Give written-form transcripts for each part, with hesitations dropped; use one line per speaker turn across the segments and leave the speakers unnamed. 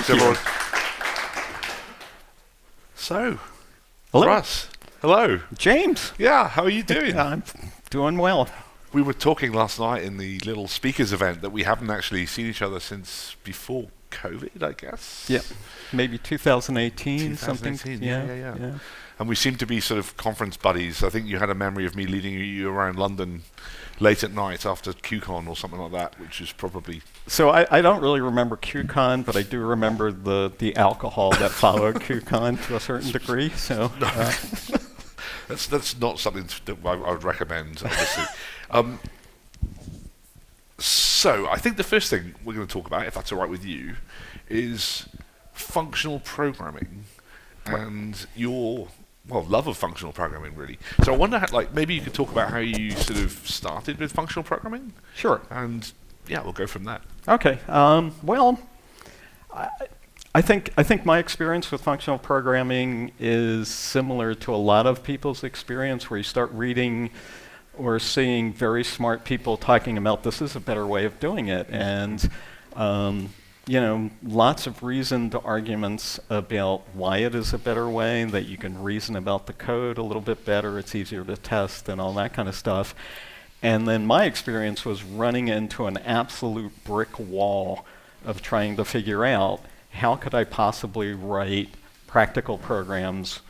Thanks, everyone. So,
Hello.
Russ. Hello.
James.
Yeah, how are you doing?
I'm doing well.
We were talking last night in the little speakers event that we haven't actually seen each other since before COVID, I guess.
Yeah, maybe 2018, something.
Yeah. And we seem to be sort of conference buddies. I think you had a memory of me leading you around London late at night after QCon or something like that, which is probably...
So I don't really remember QCon, but I do remember the alcohol that followed QCon to a certain degree. So
that's not something that I would recommend, obviously. So I think the first thing we're going to talk about, if that's all right with you, is functional programming and your love of functional programming, really. So I wonder, maybe you could talk about how you sort of started with functional programming.
Sure.
And yeah, we'll go from that.
Okay. Well, I think my experience with functional programming is similar to a lot of people's experience, where you start reading or seeing very smart people talking about this is a better way of doing it, and lots of reasoned arguments about why it is a better way, that you can reason about the code a little bit better, it's easier to test, and all that kind of stuff. And then my experience was running into an absolute brick wall of trying to figure out how could I possibly write practical programs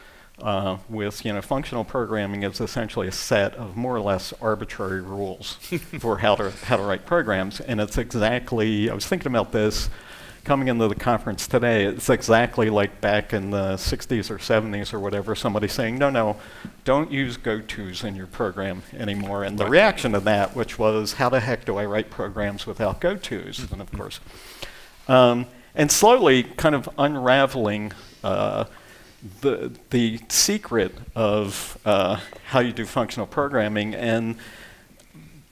with, functional programming is essentially a set of more or less arbitrary rules for how to write programs. And it's exactly, I was thinking about this coming into the conference today, it's exactly like back in the 60s or 70s or whatever, somebody saying, no, don't use GOTOs in your program anymore. And the reaction to that, which was, how the heck do I write programs without GOTOs? And of course, and slowly kind of unraveling the secret of how you do functional programming, and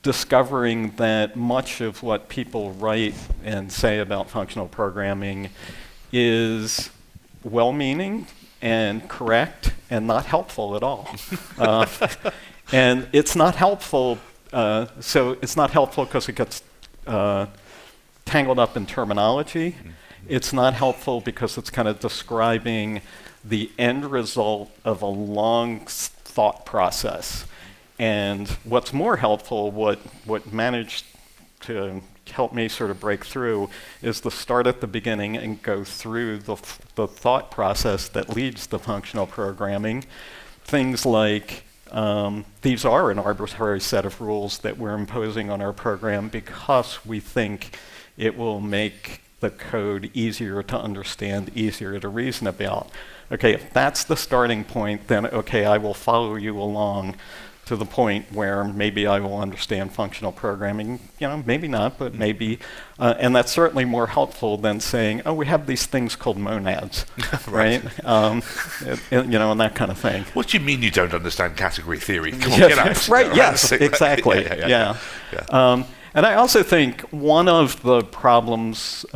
discovering that much of what people write and say about functional programming is well-meaning and correct and not helpful at all. And it's not helpful, so it's not helpful because it gets tangled up in terminology. It's not helpful because it's kind of describing the end result of a long thought process. And what's more helpful, what managed to help me sort of break through, is to start at the beginning and go through the thought process that leads to functional programming. Things like, these are an arbitrary set of rules that we're imposing on our program because we think it will make the code easier to understand, easier to reason about. Okay, if that's the starting point, then okay, I will follow you along to the point where maybe I will understand functional programming, maybe not, but maybe. And that's certainly more helpful than saying, oh, we have these things called monads, right? And that kind of thing.
What do you mean you don't understand category theory? Come on,
yes,
get out.
Right, yes, exactly, yeah. And I also think one of the problems,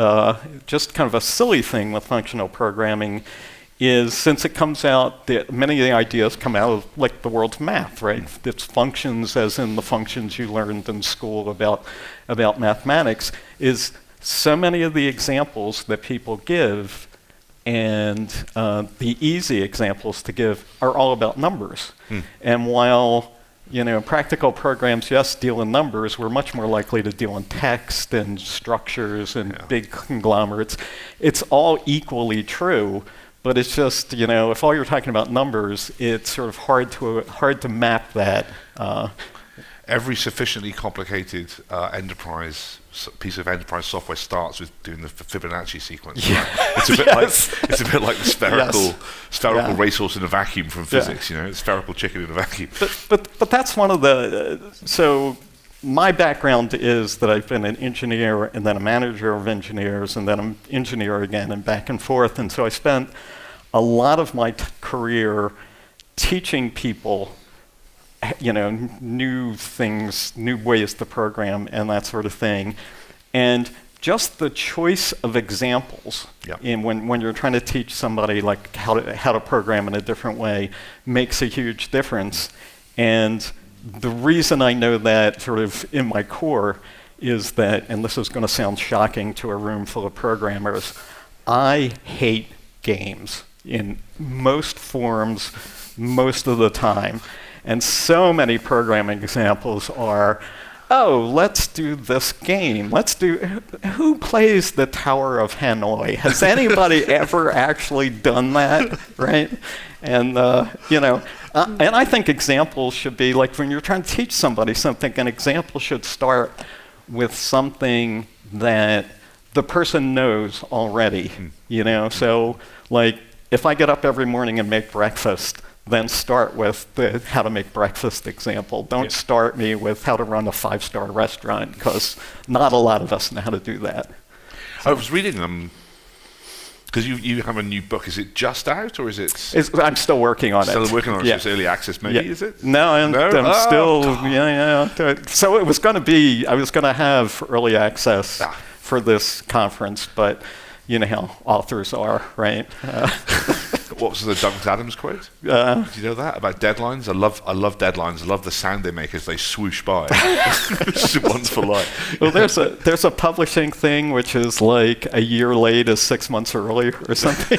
just kind of a silly thing with functional programming, is since it comes out, many of the ideas come out of like the world's math, right? It's functions as in the functions you learned in school about mathematics, is so many of the examples that people give and the easy examples to give are all about numbers. And while practical programs, yes, deal in numbers, we're much more likely to deal in text and structures and big conglomerates. It's all equally true. But it's just, if all you're talking about numbers, it's sort of hard to map that.
Every sufficiently complicated piece of enterprise software starts with doing the Fibonacci sequence.
Yeah.
Right? It's a bit like the spherical racehorse in a vacuum from physics. Spherical chicken in a vacuum.
But that's one of the so. My background is that I've been an engineer and then a manager of engineers and then an engineer again and back and forth. And so I spent a lot of my career teaching people, new things, new ways to program and that sort of thing. And just the choice of examples when you're trying to teach somebody like how to program in a different way makes a huge difference. And the reason I know that sort of in my core is that, and this is going to sound shocking to a room full of programmers, I hate games in most forms, most of the time. And so many programming examples are, oh, let's do this game. Who plays the Tower of Hanoi? Has anybody ever actually done that, right? And, and I think examples should be, like when you're trying to teach somebody something, an example should start with something that the person knows already, So, like, if I get up every morning and make breakfast, then start with the how to make breakfast example. Don't start me with how to run a 5-star restaurant, because not a lot of us know how to do that.
I was reading because you have a new book. Is it just out, or is it?
I'm still working on it.
Still working on it. So it's early access, maybe. Is it?
No, I'm still. So it was going to be. I was going to have early access for this conference, but you know how authors are, right?
What was the Douglas Adams quote? Do you know that about deadlines? I love deadlines. I love the sound they make as they swoosh by. It's a wonderful line.
Well, there's a publishing thing which is like a year late is 6 months early or something.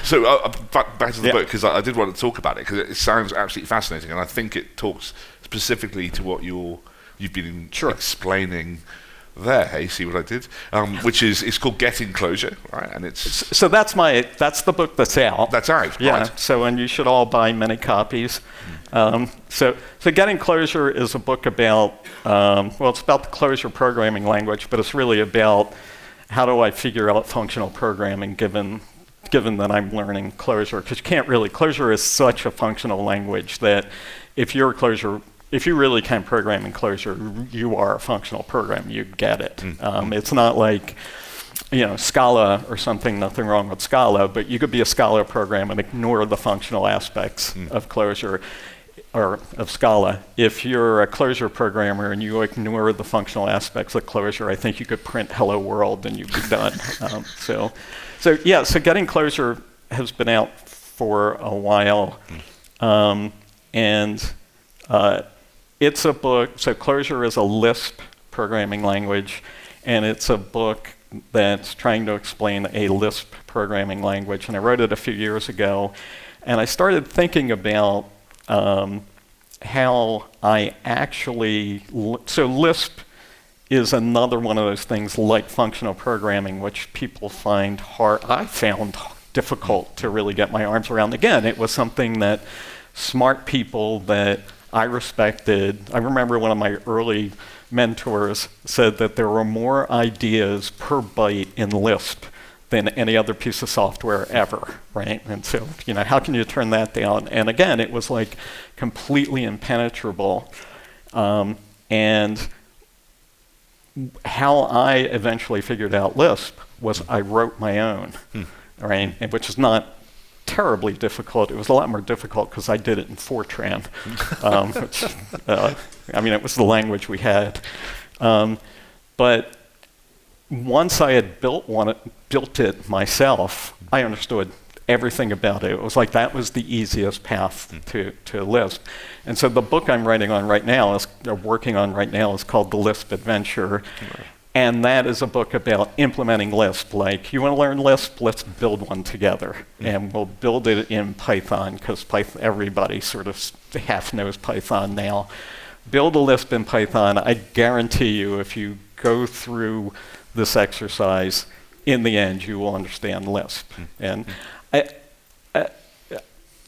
So back to the book, because I did want to talk about it because it sounds absolutely fascinating, and I think it talks specifically to what you've been explaining there. Hey, see what I did? Which is, it's called Getting Clojure, right? And it's
so that's the book that's out.
That's out,
yeah.
Right.
So, and you should all buy many copies. So Getting Clojure is a book about it's about the Clojure programming language, but it's really about how do I figure out functional programming given that I'm learning Clojure, because Clojure is such a functional language that if you really can program in Clojure, you are a functional program. You get it. It's not like, Scala or something. Nothing wrong with Scala, but you could be a Scala program and ignore the functional aspects of Clojure or of Scala. If you're a Clojure programmer and you ignore the functional aspects of Clojure, I think you could print "Hello World" and you'd be done. So Getting Clojure has been out for a while, and it's a book. So Clojure is a Lisp programming language, and it's a book that's trying to explain a Lisp programming language. And I wrote it a few years ago, and I started thinking about how I actually. So Lisp is another one of those things like functional programming, which people find hard. I found difficult to really get my arms around. Again, it was something that smart people that I respected. I remember one of my early mentors said that there were more ideas per byte in Lisp than any other piece of software ever, right? And so, how can you turn that down? And again, it was like completely impenetrable. And how I eventually figured out Lisp was I wrote my own, right? And which is not terribly difficult. It was a lot more difficult because I did it in Fortran, it was the language we had. But once I had built it myself, I understood everything about it. It was like that was the easiest path to Lisp. And so the book I'm working on right now is called The Lisp Adventure. And that is a book about implementing Lisp. Like, you want to learn Lisp? Let's build one together. And we'll build it in Python, because everybody sort of half knows Python now. Build a Lisp in Python. I guarantee you, if you go through this exercise, in the end, you will understand Lisp. And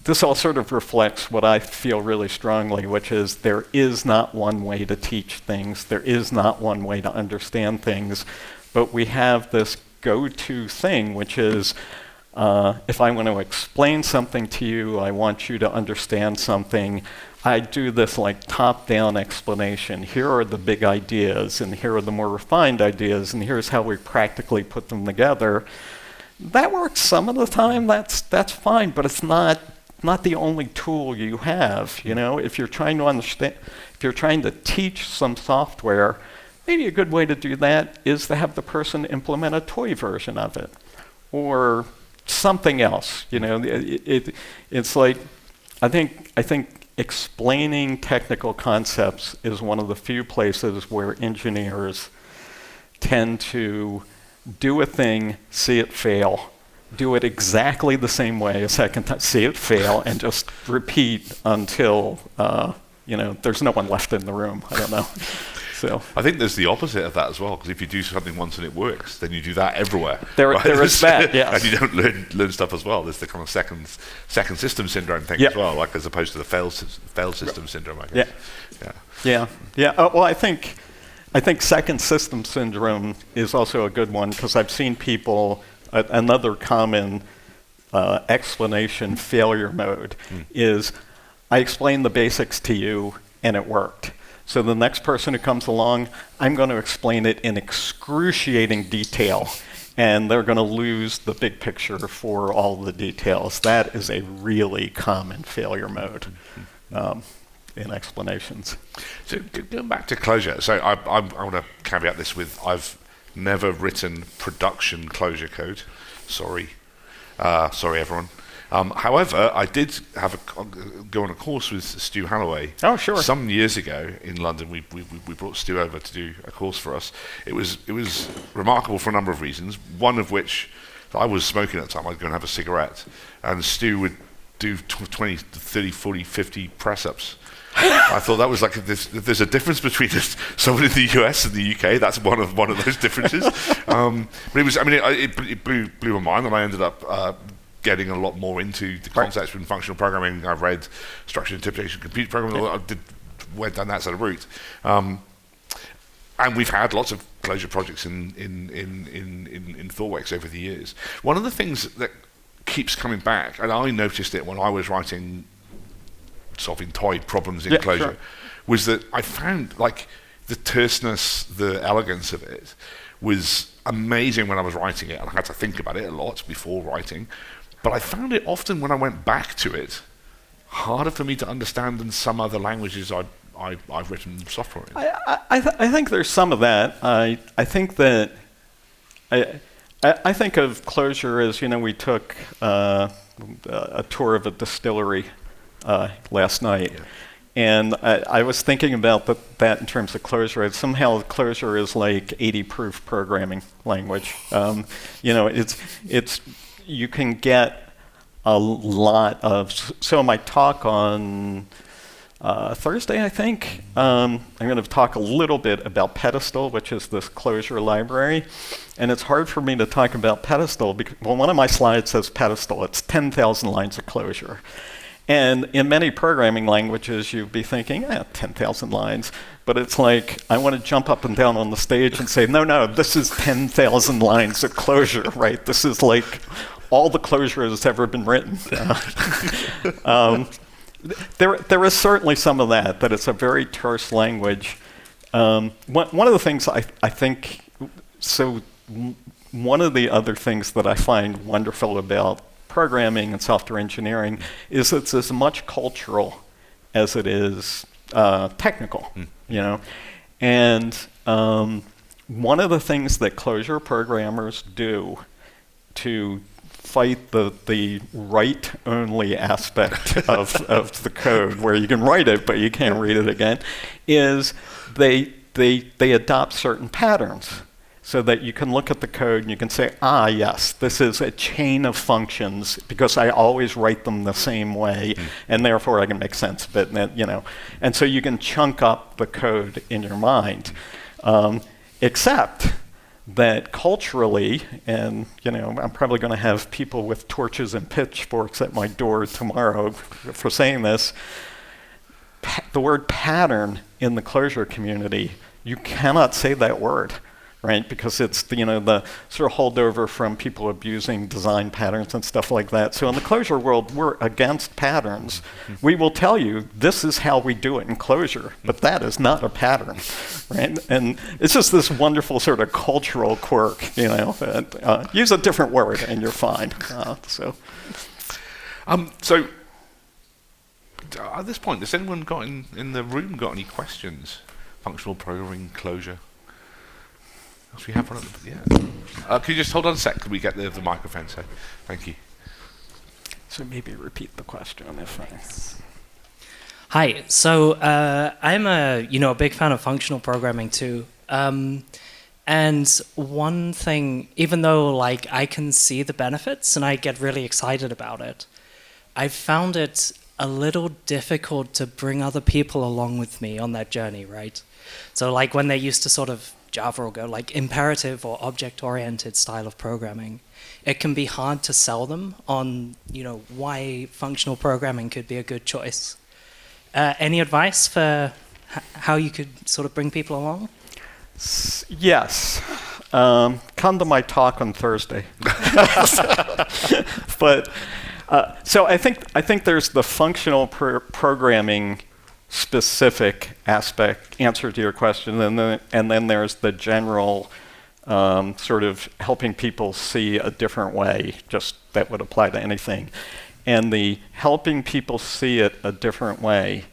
this all sort of reflects what I feel really strongly, which is there is not one way to teach things. There is not one way to understand things. But we have this go-to thing, which is if I want to explain something to you, I want you to understand something, I do this like top-down explanation. Here are the big ideas, and here are the more refined ideas, and here's how we practically put them together. That works some of the time. That's fine, but it's not the only tool you have. If you're trying to understand, if you're trying to teach some software, maybe a good way to do that is to have the person implement a toy version of it, or something else. It's like I think explaining technical concepts is one of the few places where engineers tend to do a thing, see it fail, do it exactly the same way a second time, see it fail, and just repeat until there's no one left in the room. I don't know. So
I think there's the opposite of that as well, because if you do something once and it works, then you do that everywhere.
There is that, yes.
And you don't learn stuff as well. There's the kind of second system syndrome thing as well, like as opposed to the failed system syndrome, I guess.
Well, I think second system syndrome is also a good one, because I've seen people, another common explanation failure mode is, I explained the basics to you and it worked. So the next person who comes along, I'm going to explain it in excruciating detail, and they're going to lose the big picture for all the details. That is a really common failure mode in explanations.
So going back to Clojure, so I want to caveat this with, I've never written production Clojure code. Sorry everyone. However, I did go on a course with Stu Halloway.
Oh, sure.
Some years ago in London, we brought Stu over to do a course for us. It was remarkable for a number of reasons. One of which, I was smoking at the time. I'd go and have a cigarette, and Stu would do 20, 30, 40, 50 press-ups. I thought that was like, if there's a difference between someone in the US and the UK, that's one of those differences. But it blew my mind, and I ended up getting a lot more into the concepts in functional programming. I read structured interpretation, computer programming. I went down that sort of route, and we've had lots of Clojure projects in Thoughtworks over the years. One of the things that keeps coming back, and I noticed it when I was solving toy problems in Clojure, was that I found like the terseness, the elegance of it was amazing when I was writing it, and I had to think about it a lot before writing. But I found it often when I went back to it harder for me to understand than some other languages I've written software in.
I think there's some of that. I think that I think of Clojure as, we took a tour of a distillery last night. Yeah. And I was thinking about that in terms of Clojure. Somehow Clojure is like 80-proof programming language. It's you can get a lot of. So in my talk on Thursday, I think, I'm going to talk a little bit about Pedestal, which is this Clojure library. And it's hard for me to talk about Pedestal because, one of my slides says Pedestal. It's 10,000 lines of Clojure. And in many programming languages, you'd be thinking, 10,000 lines. But it's like, I want to jump up and down on the stage and say, no, this is 10,000 lines of Clojure, right? This is like all the Clojure that's ever been written. There is certainly some of that it's a very terse language. One of the things I think, so one of the other things that I find wonderful about programming and software engineering is it's as much cultural as it is technical, And one of the things that Clojure programmers do to fight the write-only aspect of the code, where you can write it but you can't read it again, is they adopt certain patterns. So that you can look at the code and you can say, yes, this is a chain of functions because I always write them the same way, and therefore I can make sense of it. And so you can chunk up the code in your mind, except that culturally, and I'm probably going to have people with torches and pitchforks at my door tomorrow for saying this. The word pattern in the Clojure community, you cannot say that word. Right, because it's the sort of holdover from people abusing design patterns and stuff like that. So in the Clojure world, we're against patterns. We will tell you this is how we do it in Clojure, but that is not a pattern, right? And it's just this wonderful sort of cultural quirk, use a different word and you're fine. So
at this point, has anyone in the room got any questions? Functional programming, Clojure. We have one. Can you just hold on a sec? Can we get the microphone? So, thank you.
So maybe repeat the question if I.
Hi. So I'm a big fan of functional programming too. And one thing, even though like I can see the benefits and I get really excited about it, I've found it a little difficult to bring other people along with me on that journey, right? So like when they're used to sort of Java or Go, like imperative or object-oriented style of programming, it can be hard to sell them on, why functional programming could be a good choice. Any advice for how you could sort of bring people along?
Yes. Come to my talk on Thursday. But so I think there's the functional programming specific aspect answer to your question, and then there's the general sort of helping people see a different way, just that would apply to anything. And the helping people see it a different way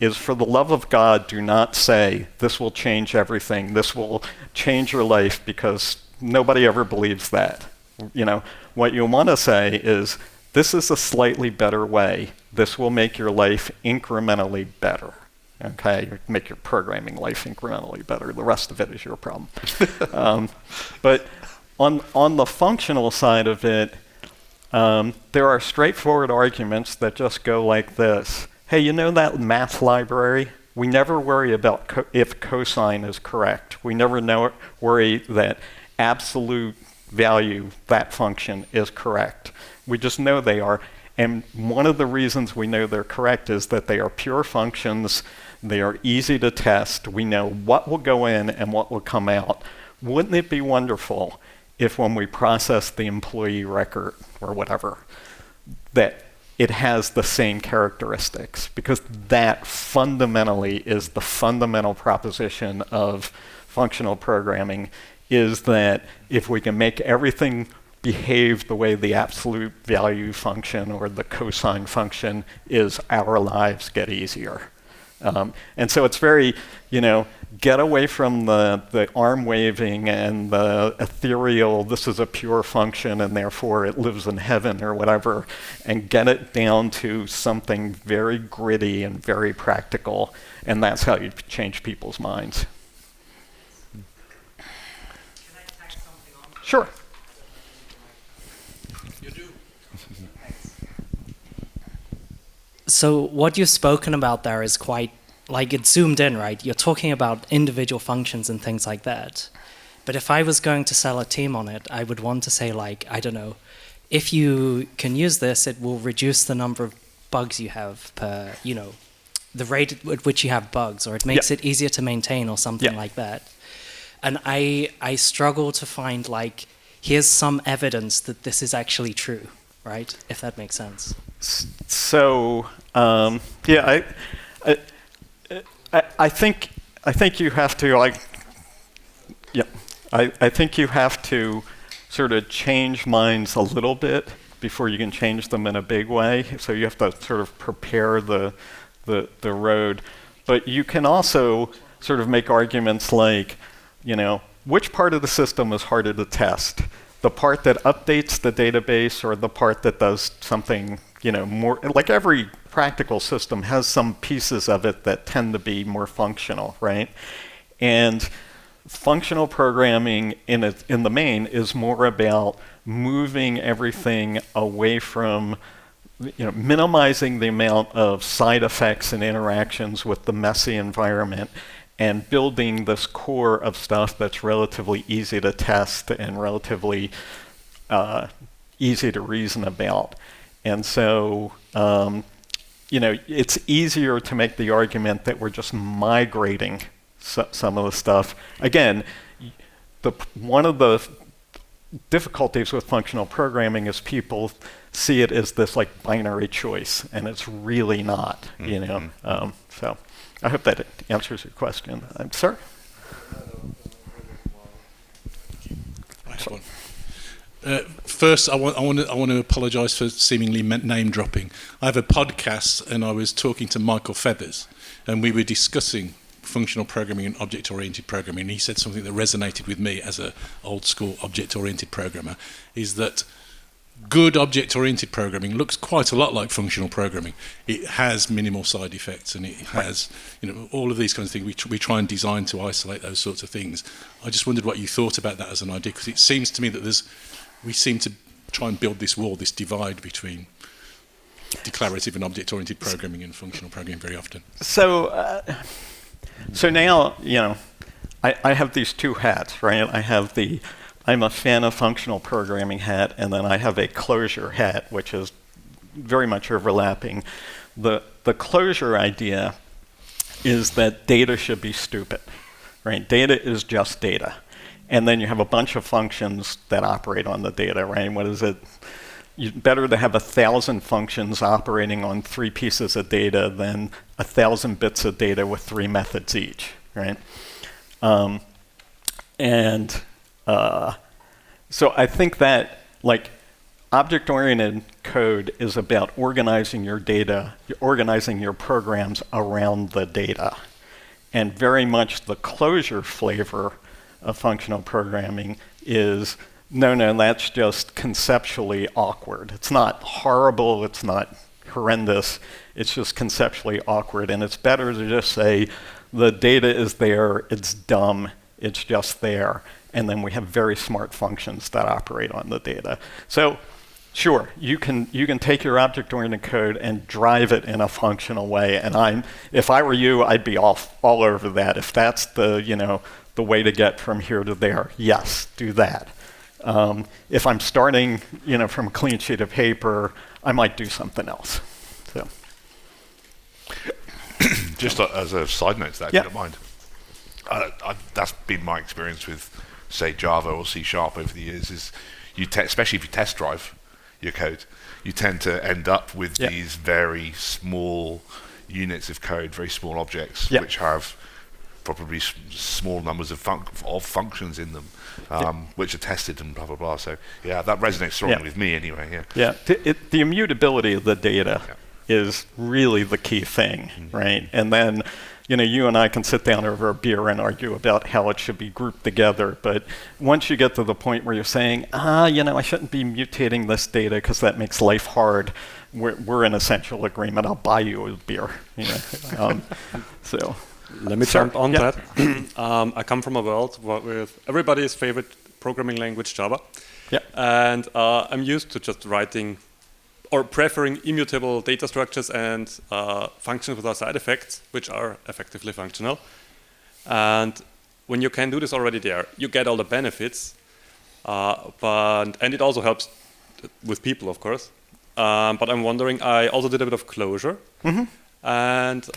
is, for the love of God, do not say, this will change everything, this will change your life, because nobody ever believes that. What you want to say is, this is a slightly better way. This will make your life incrementally better. Okay, make your programming life incrementally better. The rest of it is your problem. But on the functional side of it, there are straightforward arguments that just go like this. Hey, that math library? We never worry about if cosine is correct. We never worry that absolute value, that function, is correct. We just know they are. And one of the reasons we know they're correct is that they are pure functions. They are easy to test. We know what will go in and what will come out. Wouldn't it be wonderful if when we process the employee record or whatever, that it has the same characteristics? Because that fundamentally is the fundamental proposition of functional programming, is that if we can make everything behave the way the absolute value function or the cosine function is, our lives get easier. And so it's very, get away from the arm waving and the ethereal, this is a pure function and therefore it lives in heaven or whatever, and get it down to something very gritty and very practical. And that's how you change people's minds.
Can I tack something on?
Sure.
You do.
So what you've spoken about there is quite, like, it's zoomed in, right? You're talking about individual functions and things like that. But if I was going to sell a team on it, I would want to say, like, I don't know, if you can use this, it will reduce the number of bugs you have per, the rate at which you have bugs, or it makes it easier to maintain or something like that. And I struggle to find, like, here's some evidence that this is actually true, right? If that makes sense.
So, I think you have to, I think you have to sort of change minds a little bit before you can change them in a big way. So you have to sort of prepare the road. But you can also sort of make arguments like, which part of the system is harder to test? The part that updates the database or the part that does something, more, like every practical system has some pieces of it that tend to be more functional, right? And functional programming in the main is more about moving everything away from, minimizing the amount of side effects and interactions with the messy environment, and building this core of stuff that's relatively easy to test and relatively easy to reason about. And so, it's easier to make the argument that we're just migrating some of the stuff. Again, one of the difficulties with functional programming is people see it as this like binary choice, and it's really not, So I hope that answers your question. Sir?
First, I want to apologise for seemingly name dropping. I have a podcast, and I was talking to Michael Feathers, and we were discussing functional programming and object-oriented programming. And he said something that resonated with me as an old-school object-oriented programmer: is that good object-oriented programming looks quite a lot like functional programming. It has minimal side effects, and it has, all of these kinds of things. We try and design to isolate those sorts of things. I just wondered what you thought about that as an idea, because it seems to me that we seem to try and build this wall, this divide between declarative and object-oriented programming and functional programming very often.
So now, I have these two hats, right? I'm a fan of functional programming hat, and then I have a Clojure hat, which is very much overlapping. The Clojure idea is that data should be stupid, right? Data is just data. And then you have a bunch of functions that operate on the data, right? What is it? Better to have 1,000 functions operating on 3 pieces of data than 1,000 bits of data with 3 methods each, right? So I think that object-oriented code is about organizing your data, organizing your programs around the data. And very much the Clojure flavor of functional programming is, no, that's just conceptually awkward. It's not horrible, it's not horrendous, it's just conceptually awkward. And it's better to just say, the data is there, it's dumb, it's just there. And then we have very smart functions that operate on the data. So sure, you can take your object-oriented code and drive it in a functional way. And if I were you, I'd be all over that. If that's the way to get from here to there, yes, do that. If I'm starting from a clean sheet of paper, I might do something else. So.
Just as a side note to that, if you don't mind. That's been my experience with, say, Java or C# over the years, is especially if you test drive your code, you tend to end up with these very small units of code, very small objects, which have probably small numbers of functions in them, which are tested and blah, blah, blah. So, that resonates strongly with me anyway,
The immutability of the data is really the key thing, right? And then, you and I can sit down over a beer and argue about how it should be grouped together, but once you get to the point where you're saying, I shouldn't be mutating this data because that makes life hard, we're in essential agreement. I'll buy you a beer. So.
Let me jump on that. I come from a world with everybody's favorite programming language, Java. And I'm used to just writing or preferring immutable data structures and functions without side effects, which are effectively functional. And when you can do this already there, you get all the benefits. And it also helps with people, of course. But I'm wondering, I also did a bit of Clojure. And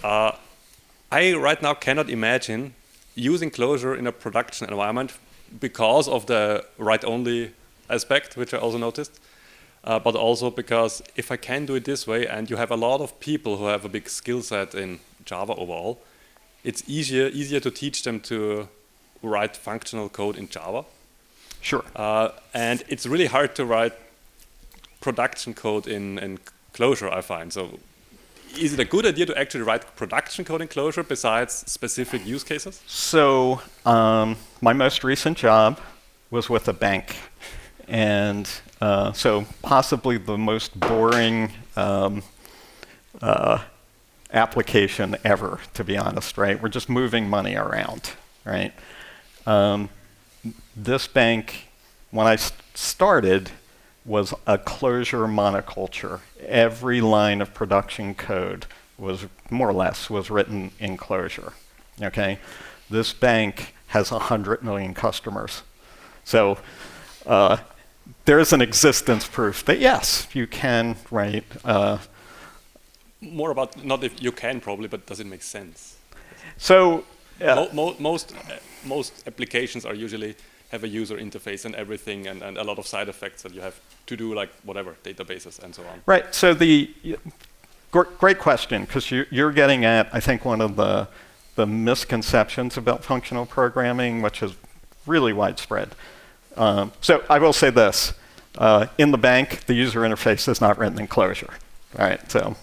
I right now cannot imagine using Clojure in a production environment because of the write-only aspect, which I also noticed. But also because if I can do it this way, and you have a lot of people who have a big skill set in Java overall, it's easier to teach them to write functional code in Java.
Sure.
And it's really hard to write production code in Clojure, I find. So is it a good idea to actually write production code in Clojure besides specific use cases?
So my most recent job was with a bank. And so possibly the most boring application ever, to be honest, right? We're just moving money around, right? This bank, when I started, was a Clojure monoculture. Every line of production code was, more or less, was written in Clojure, okay? This bank has 100 million customers. So there's an existence proof that, yes, you can write.
More about, not if you can probably, but does it make sense?
So
most applications are usually have a user interface and everything, and a lot of side effects that you have to do, like whatever, databases and so on.
Right, so great question, because you're getting at, I think, one of the misconceptions about functional programming, which is really widespread. So I will say this, in the bank, the user interface is not written in Clojure. All right, so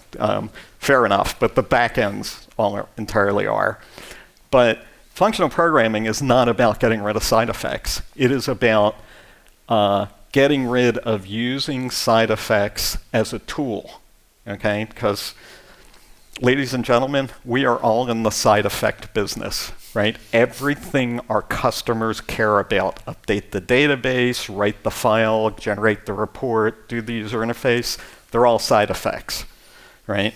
fair enough, but the backends all entirely are. But functional programming is not about getting rid of side effects. It is about getting rid of using side effects as a tool, okay? Because, ladies and gentlemen, we are all in the side effect business, right? Everything our customers care about, update the database, write the file, generate the report, do the user interface, they're all side effects, right?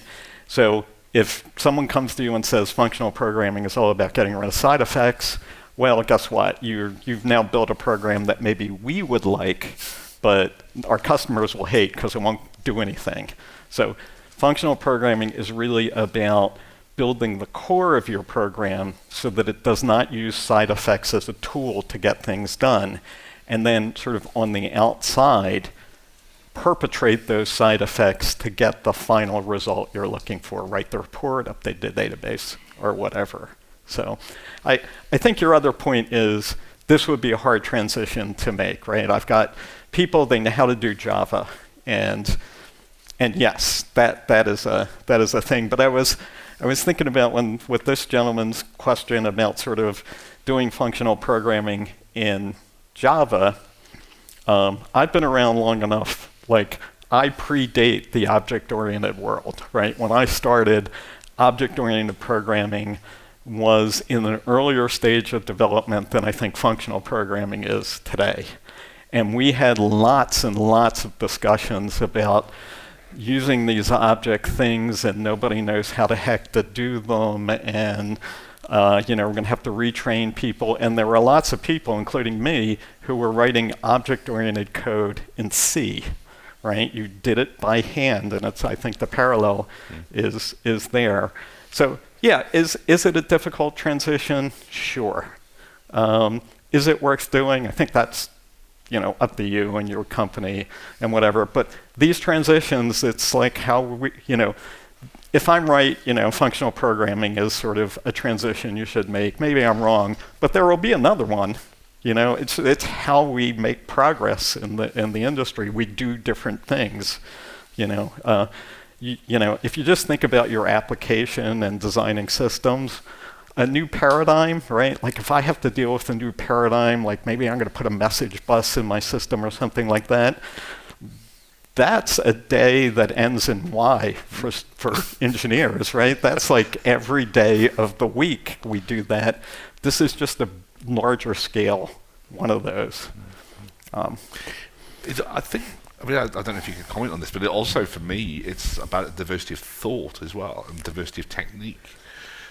So if someone comes to you and says functional programming is all about getting rid of side effects, well, guess what? You've now built a program that maybe we would like, but our customers will hate because it won't do anything. So functional programming is really about building the core of your program so that it does not use side effects as a tool to get things done. And then sort of on the outside, perpetrate those side effects to get the final result you're looking for. Write the report, update the database, or whatever. So I think your other point is this would be a hard transition to make, right? I've got people, they know how to do Java, and yes, that is a thing. But I was thinking about with this gentleman's question about sort of doing functional programming in Java, I've been around long enough, like I predate the object-oriented world, right? When I started, object-oriented programming was in an earlier stage of development than I think functional programming is today. And we had lots and lots of discussions about using these object things and nobody knows how the heck to do them, and we're going to have to retrain people. And there were lots of people, including me, who were writing object-oriented code in C, right? You did it by hand, and I think the parallel is there. So yeah, is it a difficult transition? Sure. Is it worth doing? I think that's up to you and your company and whatever. But these transitions, it's like how we, if I'm right, functional programming is sort of a transition you should make. Maybe I'm wrong, but there will be another one. It's how we make progress in the industry. We do different things. If you just think about your application and designing systems, a new paradigm, right? Like if I have to deal with a new paradigm, like maybe I'm going to put a message bus in my system or something like that, that's a day that ends in Y for engineers, right? That's like every day of the week we do that. This is just a larger scale one of those.
I don't know if you can comment on this, but it also, for me, it's about diversity of thought as well, and diversity of technique.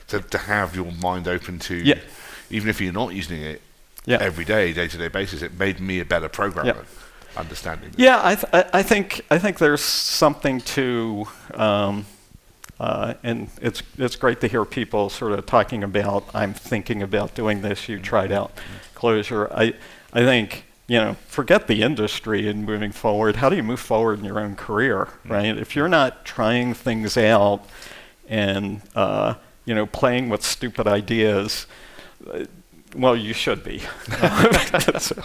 To have your mind open to, even if you're not using it every day, day-to-day basis, it made me a better programmer, understanding this.
Yeah, I think there's something to, and it's great to hear people sort of talking about, I'm thinking about doing this, you tried out Clojure. I think, forget the industry and moving forward. How do you move forward in your own career, right? If you're not trying things out and, playing with stupid ideas, well, you should be.
So.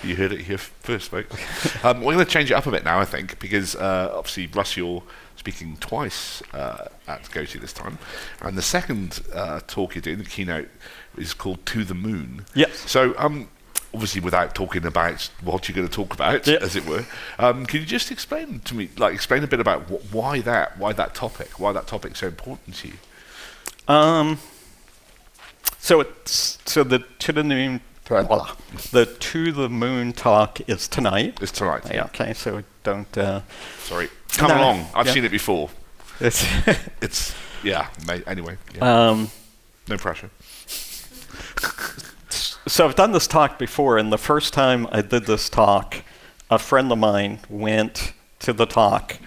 You heard it here first, folks. We're going to change it up a bit now, I think, because obviously, Russ, you're speaking twice at GOTO this time. And the second talk you're doing, the keynote, is called To the Moon.
Yes.
So, obviously, without talking about what you're going to talk about, as it were, can you just explain to me, explain a bit about why that topic's so important to you?
So the To the Moon talk is tonight.
It's tonight.
Yeah. Okay. So don't.
Sorry. Come along. I've seen it before.
It's
anyway. Yeah. No pressure.
So I've done this talk before, and the first time I did this talk, a friend of mine went to the talk,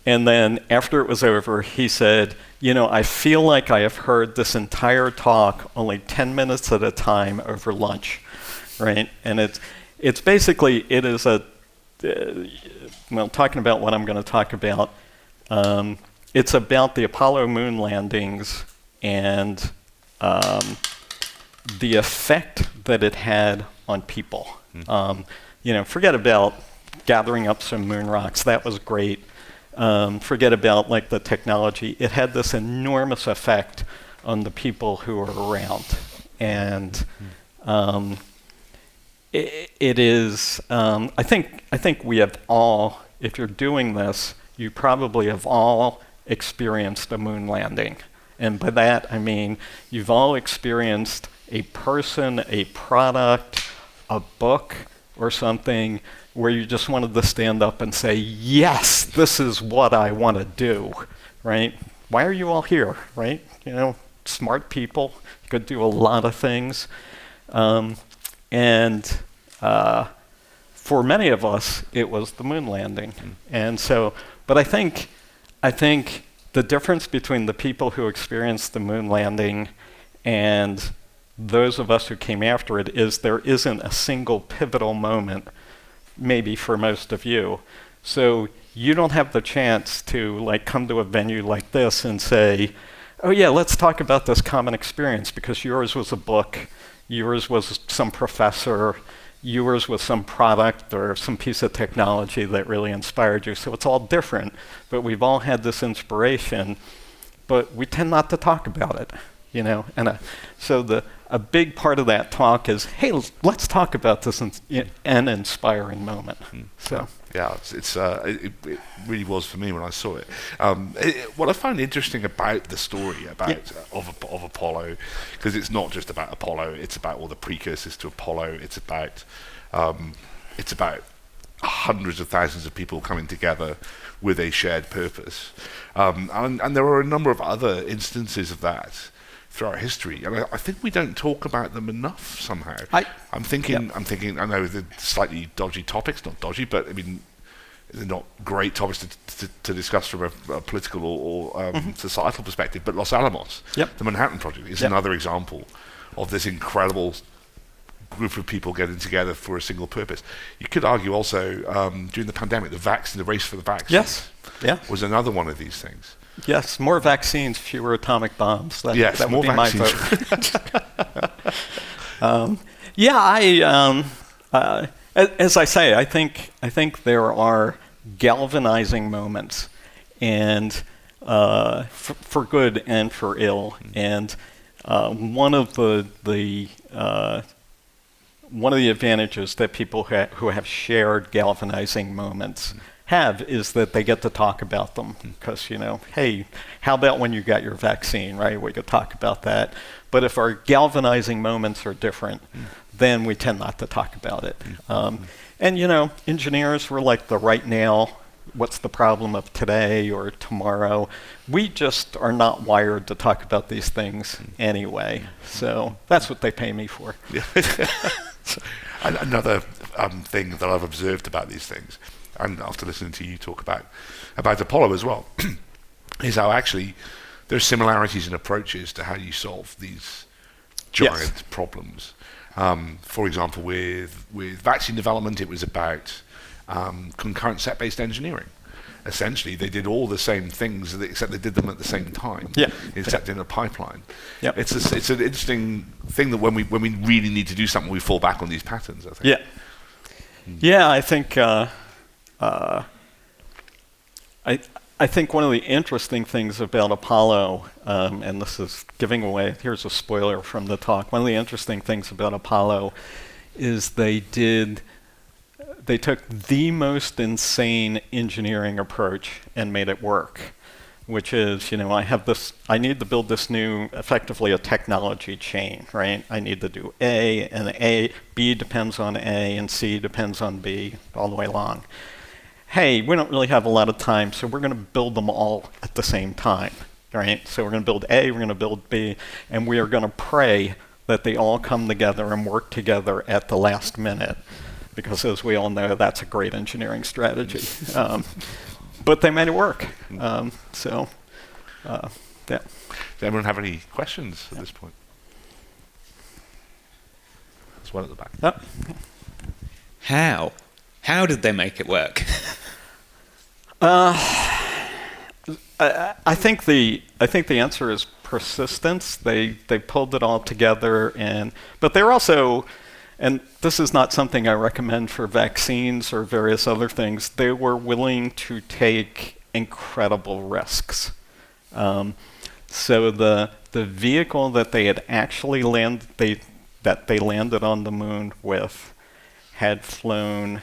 and then after it was over, he said, I feel like I have heard this entire talk only 10 minutes at a time over lunch, right? And it's basically, it is talking about what I'm going to talk about, it's about the Apollo moon landings and the effect that it had on people. Forget about gathering up some moon rocks. That was great. Forget about the technology. It had this enormous effect on the people who were around. And it is. I think we have all. If you're doing this, you probably have all experienced a moon landing, and by that I mean you've all experienced a person, a product, a book, or something where you just wanted to stand up and say, "Yes, this is what I want to do." Right? Why are you all here? Right? You know, smart people. You could do a lot of things. For many of us, it was the moon landing. And so, but I think the difference between the people who experienced the moon landing and those of us who came after it is there isn't a single pivotal moment, maybe for most of you. So you don't have the chance to like come to a venue like this and say, "Oh yeah, let's talk about this common experience," because yours was a book, yours was some professor, yours was some product or some piece of technology that really inspired you. So it's all different, but we've all had this inspiration, but we tend not to talk about it, you know. And so a big part of that talk is, hey, let's talk about this an inspiring moment. So.
Yeah, it really was for me when I saw it. What I find interesting about the story of Apollo, because it's not just about Apollo, it's about all the precursors to Apollo. It's about hundreds of thousands of people coming together with a shared purpose, and there are a number of other instances of that throughout history, and I think we don't talk about them enough somehow. I'm thinking. I know they're slightly dodgy topics, not dodgy, but I mean, they're not great topics to discuss from a political or societal perspective. But Los Alamos, the Manhattan Project, is another example of this incredible group of people getting together for a single purpose. You could argue also during the pandemic, the race for the vaccine, was another one of these things.
Yes, more vaccines, fewer atomic bombs. That
more
would be
vaccines.
My vote. As I say, I think there are galvanizing moments, and for good and for ill. And one of the advantages that people who have shared galvanizing moments have is that they get to talk about them, because, you know, hey, how about when you got your vaccine, right? We could talk about that. But if our galvanizing moments are different, then we tend not to talk about it. And, you know, engineers were like the right now, what's the problem of today or tomorrow? We just are not wired to talk about these things anyway. So that's what they pay me for.
Another thing that I've observed about these things, and after listening to you talk about Apollo as well, is how actually there's similarities in approaches to how you solve these giant problems. For example, with vaccine development, it was about concurrent set-based engineering. Essentially, they did all the same things, except they did them at the same time, except in a pipeline. It's an interesting thing that when we really need to do something, we fall back on these patterns, I think.
I think I think one of the interesting things about Apollo, and this is giving away, here's a spoiler from the talk, one of the interesting things about Apollo is they took the most insane engineering approach and made it work, which is, you know, I need to build this new, effectively a technology chain, right? I need to do A, and B depends on A, and C depends on B, all the way along. Hey, we don't really have a lot of time, so we're going to build them all at the same time, right? So we're going to build A, we're going to build B, and we are going to pray that they all come together and work together at the last minute, because as we all know, that's a great engineering strategy. But they made it work. Does
anyone have any questions at this point? There's one at the back.
How did they make it work?
I think the answer is persistence. They pulled it all together, but they're also, and this is not something I recommend for vaccines or various other things, they were willing to take incredible risks. So the vehicle that they had actually landed on the moon with had flown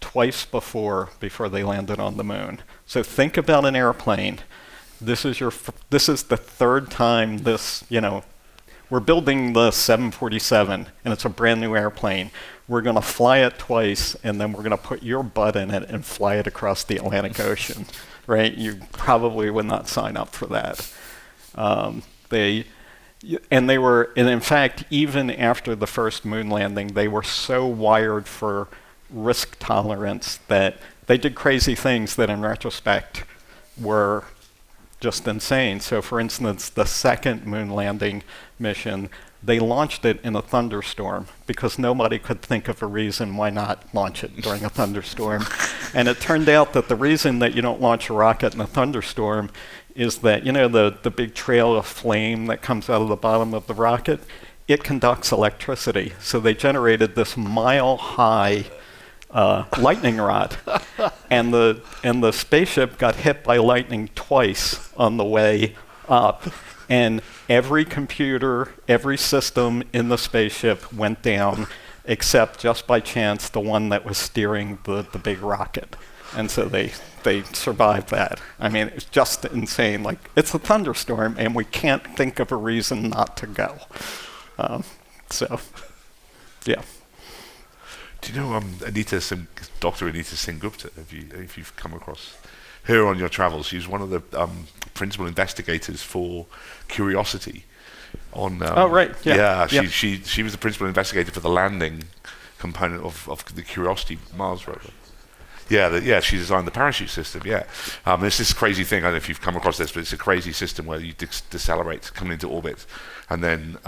twice before they landed on the moon. So think about an airplane. This is the third time this, we're building the 747, and it's a brand new airplane. We're going to fly it twice, and then we're going to put your butt in it and fly it across the Atlantic Ocean, right? You probably would not sign up for that. And in fact, even after the first moon landing, they were so wired for risk tolerance that they did crazy things that in retrospect were just insane. So for instance, the second moon landing mission, they launched it in a thunderstorm because nobody could think of a reason why not launch it during a thunderstorm. And it turned out that the reason that you don't launch a rocket in a thunderstorm is that, the big trail of flame that comes out of the bottom of the rocket, it conducts electricity. So they generated this mile-high lightning rod, and the spaceship got hit by lightning twice on the way up, and every computer, every system in the spaceship went down, except just by chance the one that was steering the big rocket, and so they survived that. I mean, it's just insane. Like, it's a thunderstorm, and we can't think of a reason not to go. Yeah.
Do you know Dr. Anita Sengupta? If you've come across her on your travels, she's one of the principal investigators for Curiosity.
Oh right, yeah.
She was the principal investigator for the landing component of the Curiosity Mars rover. She designed the parachute system. There's this crazy thing. I don't know if you've come across this, but it's a crazy system where you decelerate, coming into orbit, and then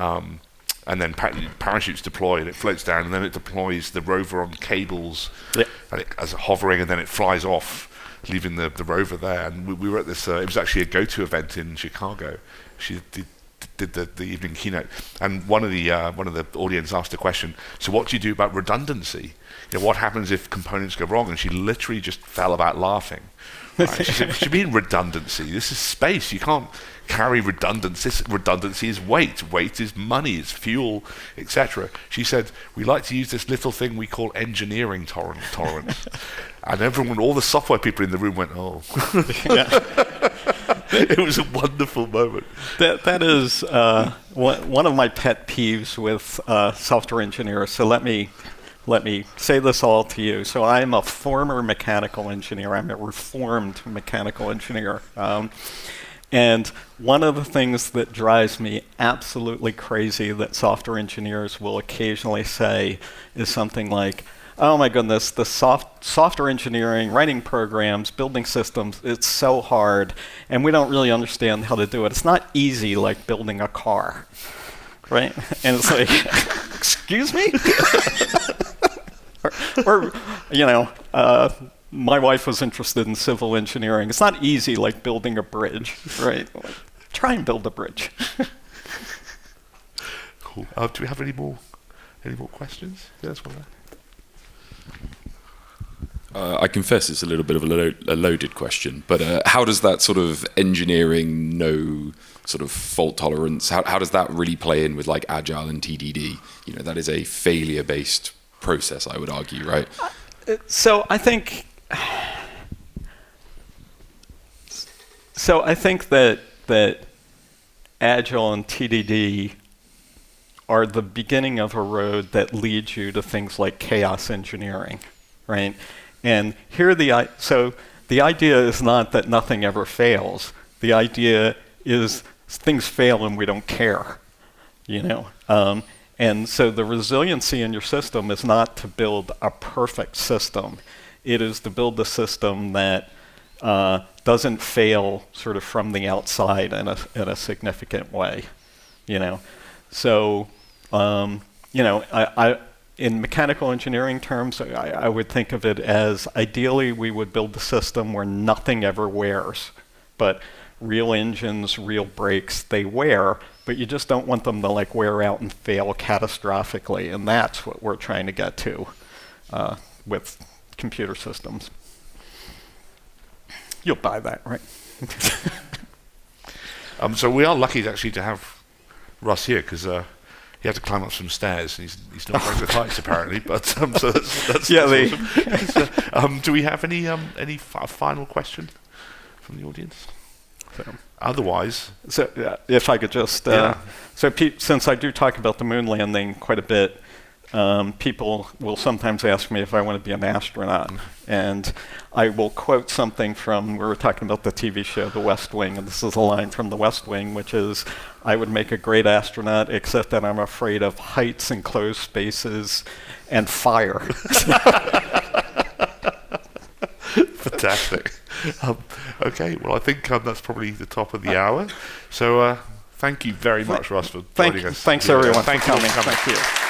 parachutes deploy and it floats down, and then it deploys the rover on cables as hovering, and then it flies off, leaving the rover there. And we were at this, it was actually a GOTO event in Chicago. She did the evening keynote, and one of the audience asked a question, so what do you do about redundancy? What happens if components go wrong? And she literally just fell about laughing. Right? She said, what do you mean redundancy? This is space. You can't carry redundancy. Redundancy is weight. Weight is money, it's fuel, etc. She said, we like to use this little thing we call engineering tolerance. And all the software people in the room went, oh. It was a wonderful moment.
That is one of my pet peeves with software engineers. So let me say this all to you. So I'm a former mechanical engineer. I'm a reformed mechanical engineer. And one of the things that drives me absolutely crazy that software engineers will occasionally say is something like, oh my goodness, the software engineering, writing programs, building systems, it's so hard, and we don't really understand how to do it. It's not easy like building a car, right? And it's like, excuse me? or my wife was interested in civil engineering. It's not easy like building a bridge, right? Try and build a bridge.
Cool. Do we have any more questions? Yes, one there.
I confess it's a little bit of a loaded question, but how does that sort of engineering, no sort of fault tolerance, how does that really play in with like Agile and TDD? That is a failure-based process, I would argue, right?
So I think that Agile and TDD are the beginning of a road that leads you to things like chaos engineering, right? And here the idea is not that nothing ever fails. The idea is things fail and we don't care, And so the resiliency in your system is not to build a perfect system. It is to build a system that doesn't fail sort of from the outside in a significant way, So, in mechanical engineering terms, I would think of it as ideally we would build a system where nothing ever wears, but real engines, real brakes, they wear, but you just don't want them to like wear out and fail catastrophically, and that's what we're trying to get to with computer systems. You'll buy that, right?
So we are lucky actually to have Russ here because he had to climb up some stairs, and he's not very good at heights apparently. But so that's
Yeah,
awesome. Do we have any final question from the audience? Otherwise,
so if I could just since I do talk about the moon landing quite a bit, people will sometimes ask me if I want to be an astronaut, and I will quote something from, we were talking about the TV show The West Wing, and this is a line from The West Wing, which is, "I would make a great astronaut, except that I'm afraid of heights, enclosed spaces, and fire."
Fantastic. Okay, well, I think that's probably the top of the hour. So thank you very much, Russ, for joining us.
Thanks, everyone,
Thank
for
you
coming.
for coming.
Thank you.